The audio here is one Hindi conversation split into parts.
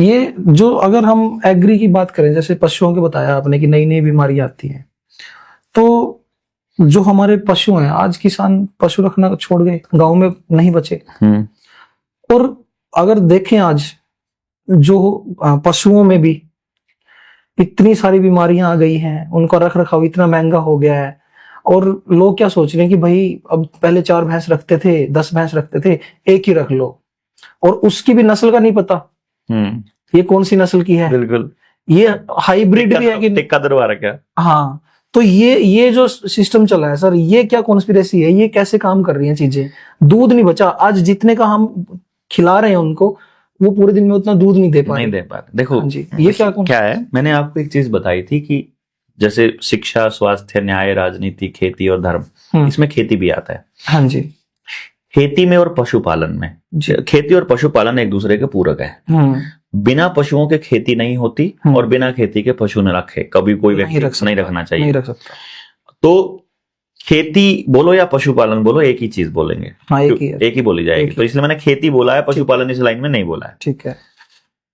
ये जो अगर हम एग्री की बात करें, जैसे पशुओं के बताया आपने कि नई नई बीमारी आती हैं, तो जो हमारे पशु हैं, आज किसान पशु रखना छोड़ गए, गांव में नहीं बचे। और अगर देखें आज जो पशुओं में भी इतनी सारी बीमारियां आ गई हैं, उनका रख रखाव इतना महंगा हो गया है, और लोग क्या सोच रहे हैं कि भाई अब पहले 4 भैंस रखते थे, 10 भैंस रखते थे, एक ही रख लो, और उसकी भी नस्ल का नहीं पता ये कौन सी नस्ल की है। बिल्कुल, ये हाइब्रिड भी है कि टिक्का दरबार क्या। हाँ, तो ये जो सिस्टम चला है सर, ये क्या कॉन्स्पिरेसी है, ये कैसे काम कर रही हैं चीजें। दूध नहीं बचा, आज जितने का हम खिला रहे हैं उनको, वो पूरे दिन में उतना दूध नहीं दे पा रहे। देखो जी, ये क्या है, मैंने आपको एक चीज बताई थी कि जैसे शिक्षा, स्वास्थ्य, न्याय, राजनीति, खेती और धर्म, इसमें खेती भी आता है। हाँ जी। खेती में और पशुपालन में, खेती और पशुपालन एक दूसरे के पूरक है। बिना पशुओं के खेती नहीं होती, और बिना खेती के पशु न रखे कभी कोई व्यक्ति नहीं रखना चाहिए। नहीं रख सकता। तो खेती बोलो या पशुपालन बोलो, एक ही चीज बोलेंगे। हाँ, एक ही बोली जाएगी। तो इसलिए मैंने खेती बोला है, पशुपालन इस लाइन में नहीं बोला है। ठीक है।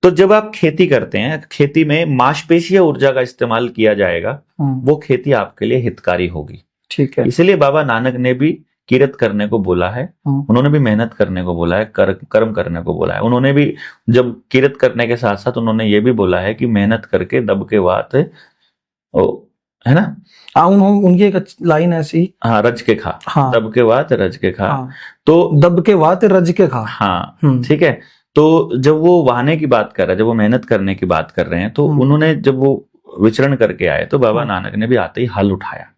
तो जब आप खेती करते हैं, खेती में मांसपेशीय ऊर्जा का इस्तेमाल किया जाएगा, वो खेती आपके लिए हितकारी होगी। ठीक है। इसलिए बाबा नानक ने भी किरत करने को बोला है, उन्होंने भी मेहनत करने को बोला है, कर्म करने को बोला है। उन्होंने भी जब किरत करने के साथ साथ उन्होंने ये भी बोला है कि मेहनत करके दब के वात, है ना, उनकी एक लाइन ऐसी, हाँ, रज के खा। हाँ, दब के वात रज के खा। हाँ, तो दब के वात रज के खा। हाँ, ठीक है। तो जब वो वाहने की बात कर रहे हैं, जब वो मेहनत करने की बात कर रहे हैं, तो उन्होंने जब वो विचरण करके आए, तो बाबा नानक ने भी आते ही हल उठाया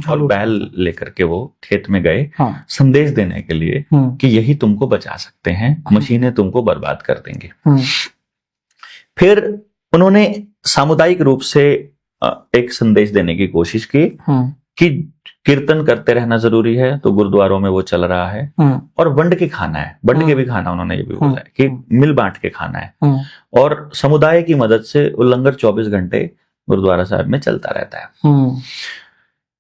और बैल लेकर के वो खेत में गए, संदेश देने के लिए कि यही तुमको बचा सकते हैं, मशीनें तुमको बर्बाद कर देंगे। फिर उन्होंने सामुदायिक रूप से एक संदेश देने की कोशिश की कि कीर्तन करते रहना जरूरी है, तो गुरुद्वारों में वो चल रहा है, और वंड के खाना है, वंड के भी खाना, उन्होंने ये भी बोला है कि मिल बांट के खाना है, और समुदाय की मदद से लंगर 24 घंटे गुरुद्वारा साहब में चलता रहता है।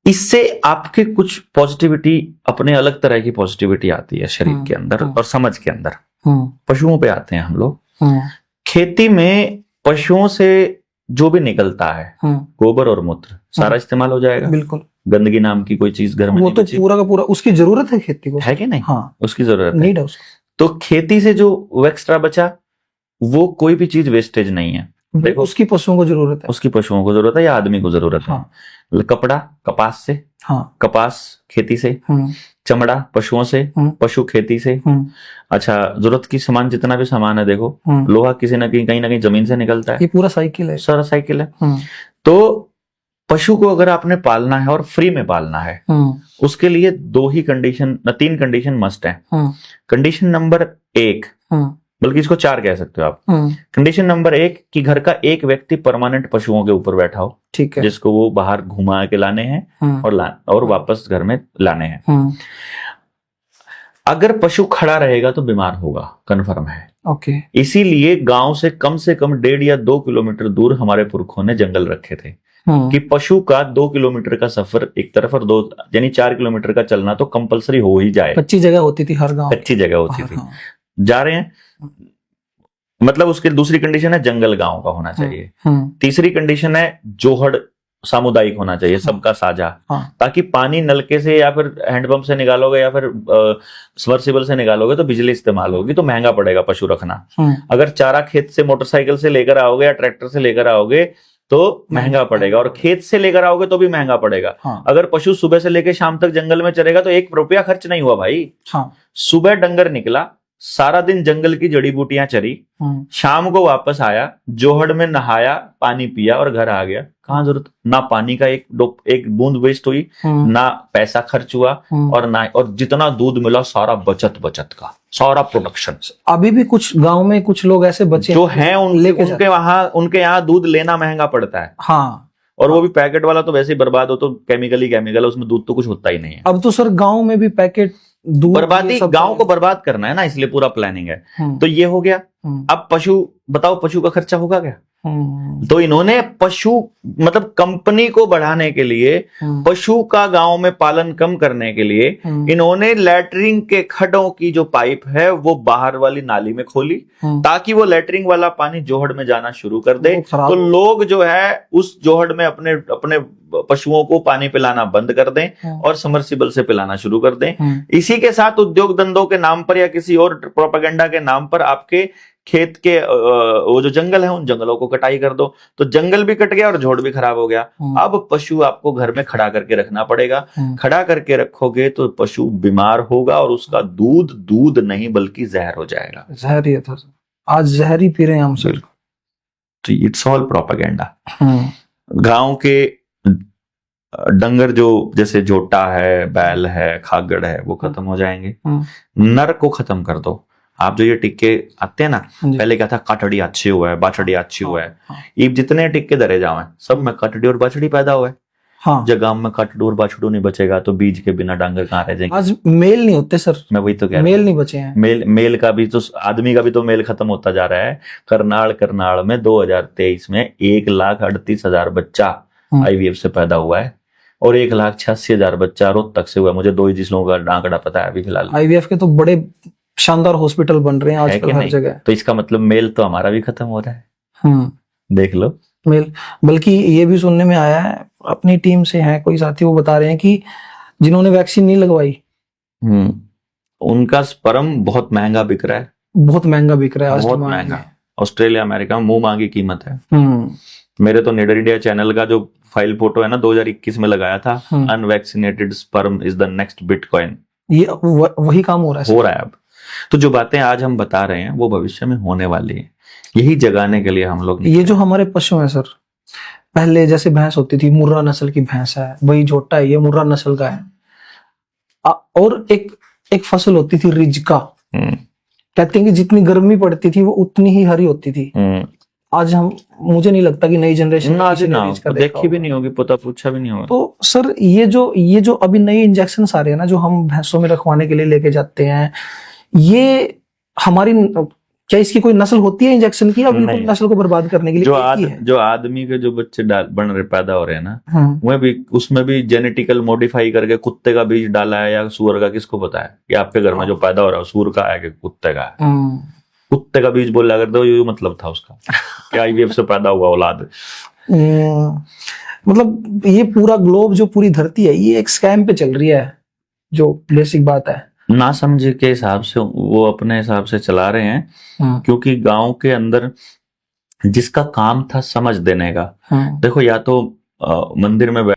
इससे आपके कुछ पॉजिटिविटी, अपने अलग तरह की पॉजिटिविटी आती है शरीर के अंदर और समझ के अंदर। पशुओं पे आते हैं हम लोग। खेती में पशुओं से जो भी निकलता है, गोबर और मूत्र, सारा इस्तेमाल हो जाएगा। बिल्कुल। गंदगी नाम की कोई चीज घर में वो तो पूरा का पूरा, उसकी जरूरत है खेती को, है कि नहीं? हाँ, उसकी जरूरत नीड है उसको। तो खेती से जो एक्स्ट्रा बचा, वो कोई भी चीज वेस्टेज नहीं है। देखो, उसकी पशुओं को जरूरत है, उसकी पशुओं को जरूरत है या आदमी को जरूरत है। कपड़ा कपास से, कपास खेती से, चमड़ा पशुओं से, पशु खेती से। अच्छा, जरूरत की सामान, जितना भी सामान है, देखो लोहा किसी ना कहीं जमीन से निकलता है। ये पूरा साइकिल है, सारा साइकिल है। तो पशु को अगर आपने पालना है और फ्री में पालना है, उसके लिए 3 कंडीशन मस्ट है। कंडीशन नंबर 1, बल्कि इसको 4 कह सकते हो आप। कंडीशन नंबर 1 कि घर का एक व्यक्ति परमानेंट पशुओं के ऊपर बैठा हो, ठीक है, जिसको वो बाहर घुमा के लाने हैं और वापस घर में लाने हैं। अगर पशु खड़ा रहेगा तो बीमार होगा, कन्फर्म है। ओके। इसीलिए गांव से कम 1.5 या 2 किलोमीटर दूर हमारे पुरखों ने जंगल रखे थे कि पशु का 2 किलोमीटर का सफर एक तरफ और 2 यानी 4 किलोमीटर का चलना तो कंपलसरी हो ही जाए। कच्ची जगह होती थी हर गांव, कच्ची जगह होती थी। जा रहे हैं, मतलब उसकी दूसरी कंडीशन है जंगल गांव का होना चाहिए। तीसरी कंडीशन है जोहड़ सामुदायिक होना चाहिए, सबका साझा, ताकि पानी नलके से या फिर हैंडपंप से निकालोगे या फिर सबमर्सिबल से निकालोगे तो बिजली इस्तेमाल होगी, तो महंगा पड़ेगा पशु रखना। अगर चारा खेत से मोटरसाइकिल से लेकर आओगे या ट्रैक्टर से लेकर आओगे तो महंगा पड़ेगा, और खेत से लेकर आओगे तो भी महंगा पड़ेगा। अगर पशु सुबह से लेकर शाम तक जंगल में चरेगा तो 1 रुपया खर्च नहीं हुआ भाई। सुबह डंगर निकला, सारा दिन जंगल की जड़ी बूटियां चरी, शाम को वापस आया, जोहड़ में नहाया, पानी पिया और घर आ गया। कहाँ जरूरत, ना पानी का एक बूंद वेस्ट हुई, ना पैसा खर्च हुआ, और जितना दूध मिला सारा बचत का सारा प्रोडक्शन। अभी भी कुछ गांव में कुछ लोग ऐसे बचे जो हैं, उनके यहाँ दूध लेना महंगा पड़ता है। हाँ, और वो भी पैकेट वाला तो वैसे ही बर्बाद हो, तो केमिकल है, उसमें दूध तो कुछ होता ही नहीं है। अब तो सर गांव में भी पैकेट दूध, बर्बादी, गांव को बर्बाद करना है ना, इसलिए पूरा प्लानिंग है। तो ये हो गया। अब पशु बताओ, पशु का खर्चा होगा क्या? तो इन्होंने पशु मतलब कंपनी को बढ़ाने के लिए, पशु का गांव में पालन कम करने के लिए इन्होंने लैटरिंग के खड्डों की जो पाइप है वो बाहर वाली नाली में खोली, ताकि वो लैटरिंग वाला पानी जोहड़ में जाना शुरू कर दे। तो लोग जो है उस जोहड़ में अपने अपने पशुओं को पानी पिलाना बंद कर दें और समरसिबल से पिलाना शुरू कर दें। इसी के साथ उद्योग धंधों के नाम पर या किसी और प्रोपेगेंडा के नाम पर आपके खेत के वो जो जंगल है उन जंगलों को कटाई कर दो, तो जंगल भी कट गया और झोड़ भी खराब हो गया। अब पशु आपको घर में खड़ा करके रखना पड़ेगा। खड़ा करके रखोगे तो पशु बीमार होगा और उसका दूध दूध नहीं बल्कि जहर हो जाएगा। जहर ही है तो आज जहर ही पी रहे हैं हम सर। तो इट्स ऑल प्रोपेगेंडा। गांव के डंगर जो जैसे जोटा है, बैल है, खागड़ है, वो खत्म हो जाएंगे। नर को खत्म कर दो। आप जो ये टिक्के आते हैं ना, पहले क्या था, काटड़ी अच्छी हुआ है, बाछड़ी अच्छी हुआ है, ये जितने टिक्के धरे जाओ सब में काटड़ी और बाछड़ी पैदा हुआ है। हाँ। जब गांव में काटड़ू और बाछड़ू नहीं बचेगा तो बीज के बिना डांगर कहाँ रह जाएंगे। आज मेल नहीं होते सर, मैं वही तो कह रहा हूं, मेल नहीं बचे हैं। मेल का भी तो, आदमी का भी तो मेल खत्म होता जा रहा है। करनाल में 2023 में 1,38,000 बच्चा IVF से पैदा हुआ है और 1,86,000 बच्चा रोहतक से हुआ। मुझे 2 ही जिलों का आंकड़ा पता है अभी फिलहाल। IVF के तो बड़े शानदार हॉस्पिटल बन रहे हैं आजकल हर जगह। तो इसका मतलब मेल तो हमारा भी खत्म हो रहा है। देख लो मेल। बल्कि ये भी सुनने में आया है, अपनी टीम से हैं कोई साथी, वो बता रहे हैं कि जिन्होंने वैक्सीन नहीं लगवाई उनका स्पर्म बहुत महंगा बिक रहा है। बहुत महंगा बिक रहा है, बहुत महंगा। ऑस्ट्रेलिया अमेरिका में मुंह मांगी कीमत है। मेरे तो निडर इंडिया चैनल का जो फाइल फोटो है ना 2021 में लगाया था, unvaccinated sperm is the next bitcoin. ये वही काम हो रहा है अब। तो जो बातें आज हम बता रहे हैं वो भविष्य में होने वाली है, यही जगाने के लिए हम लोग। ये जो हमारे पशु हैं सर, पहले जैसे भैंस होती थी, मुर्रा नस्ल की भैंस है, वही झोटा है, ये मुर्रा नस्ल का है। और एक फसल होती थी रिजका, कहते हैं कि जितनी गर्मी पड़ती थी वो उतनी ही हरी होती थी। आज मुझे नहीं लगता कि नई जनरेशन देखी भी नहीं होगी, पता पूछा भी नहीं होगा। तो सर ये जो अभी नए इंजेक्शन आ रहे हैं ना, जो हम भैंसों में रखवाने के लिए लेके जाते हैं, ये हमारी क्या इसकी कोई नस्ल होती है इंजेक्शन की, या बिल्कुल नस्ल को बर्बाद करने के लिए? जो आदमी के जो बच्चे बन रहे पैदा हो रहे हैं ना, वह भी उसमें भी जेनेटिकल मॉडिफाई करके कुत्ते का बीज डाला है या सुअर का, किसको पता है कि आपके घर में जो पैदा हो रहा है सुअर का है कि कुत्ते का है। कुत्ते का बीज बोला करते हो, ये मतलब था उसका कि IVF से पैदा हुआ औलाद। मतलब ये पूरा ग्लोब, जो पूरी धरती है, ये एक स्कैम पे चल रही है, जो बेसिक बात है। ना समझे के हिसाब से वो अपने हिसाब से चला रहे हैं, क्योंकि गांव के अंदर जिसका काम था समझ देने का, देखो या तो मंदिर में